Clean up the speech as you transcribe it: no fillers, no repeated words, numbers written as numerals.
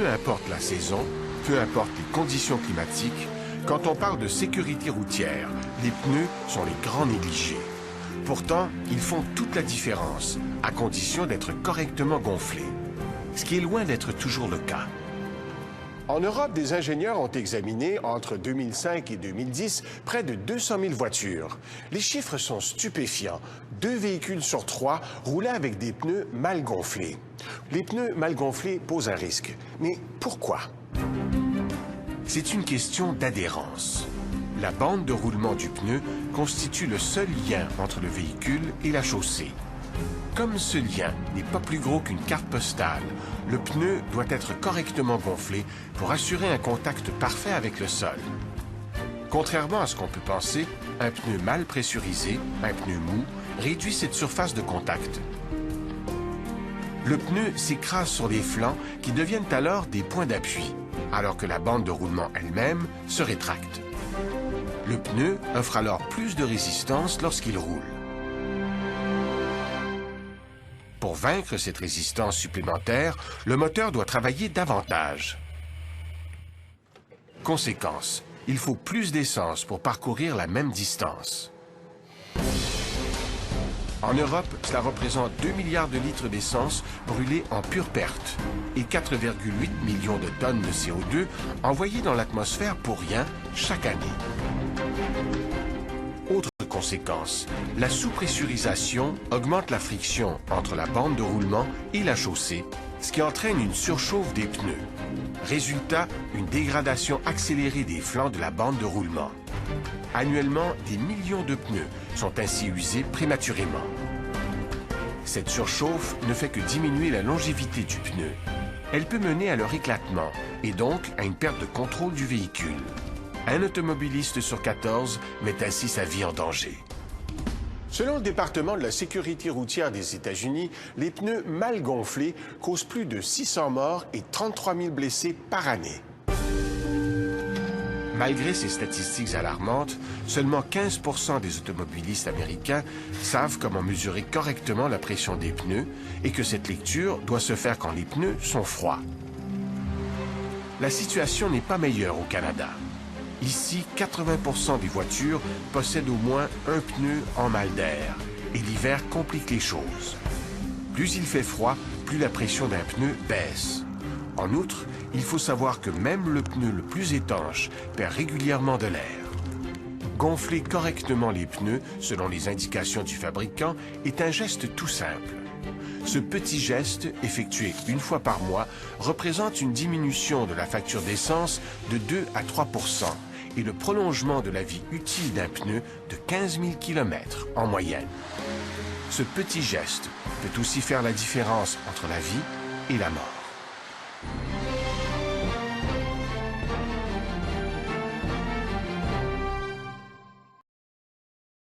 peu importe la saison, peu importe les conditions climatiques, quand on parle de sécurité routière, les pneus sont les grands négligés. Pourtant, ils font toute la différence, à condition d'être correctement gonflés. Ce qui est loin d'être toujours le cas. En Europe, des ingénieurs ont examiné, entre 2005 et 2010, près de 200 000 voitures. Les chiffres sont stupéfiants. 2 véhicules sur 3 roulaient avec des pneus mal gonflés. Les pneus mal gonflés posent un risque. Mais pourquoi? C'est une question d'adhérence. La bande de roulement du pneu constitue le seul lien entre le véhicule et la chaussée. Comme ce lien n'est pas plus gros qu'une carte postale, le pneu doit être correctement gonflé pour assurer un contact parfait avec le sol. Contrairement à ce qu'on peut penser, un pneu mal pressurisé, un pneu mou, réduit cette surface de contact. Le pneu s'écrase sur les flancs qui deviennent alors des points d'appui, alors que la bande de roulement elle-même se rétracte. Le pneu offre alors plus de résistance lorsqu'il roule. Pour vaincre cette résistance supplémentaire, le moteur doit travailler davantage. Conséquence, il faut plus d'essence pour parcourir la même distance. En Europe, cela représente 2 milliards de litres d'essence brûlés en pure perte et 4,8 millions de tonnes de CO2 envoyées dans l'atmosphère pour rien chaque année. Autre conséquence, la sous-pressurisation augmente la friction entre la bande de roulement et la chaussée, ce qui entraîne une surchauffe des pneus. Résultat, une dégradation accélérée des flancs de la bande de roulement. Annuellement, des millions de pneus sont ainsi usés prématurément. Cette surchauffe ne fait que diminuer la longévité du pneu. Elle peut mener à leur éclatement et donc à une perte de contrôle du véhicule. Un automobiliste sur 14 met ainsi sa vie en danger. Selon le département de la sécurité routière des États-Unis, les pneus mal gonflés causent plus de 600 morts et 33 000 blessés par année. Malgré ces statistiques alarmantes, seulement 15% des automobilistes américains savent comment mesurer correctement la pression des pneus et que cette lecture doit se faire quand les pneus sont froids. La situation n'est pas meilleure au Canada. Ici, 80% des voitures possèdent au moins un pneu en mal d'air et l'hiver complique les choses. Plus il fait froid, plus la pression d'un pneu baisse. En outre, il faut savoir que même le pneu le plus étanche perd régulièrement de l'air. Gonfler correctement les pneus, selon les indications du fabricant, est un geste tout simple. Ce petit geste, effectué une fois par mois, représente une diminution de la facture d'essence de 2 à 3% et le prolongement de la vie utile d'un pneu de 15 000 km en moyenne. Ce petit geste peut aussi faire la différence entre la vie et la mort.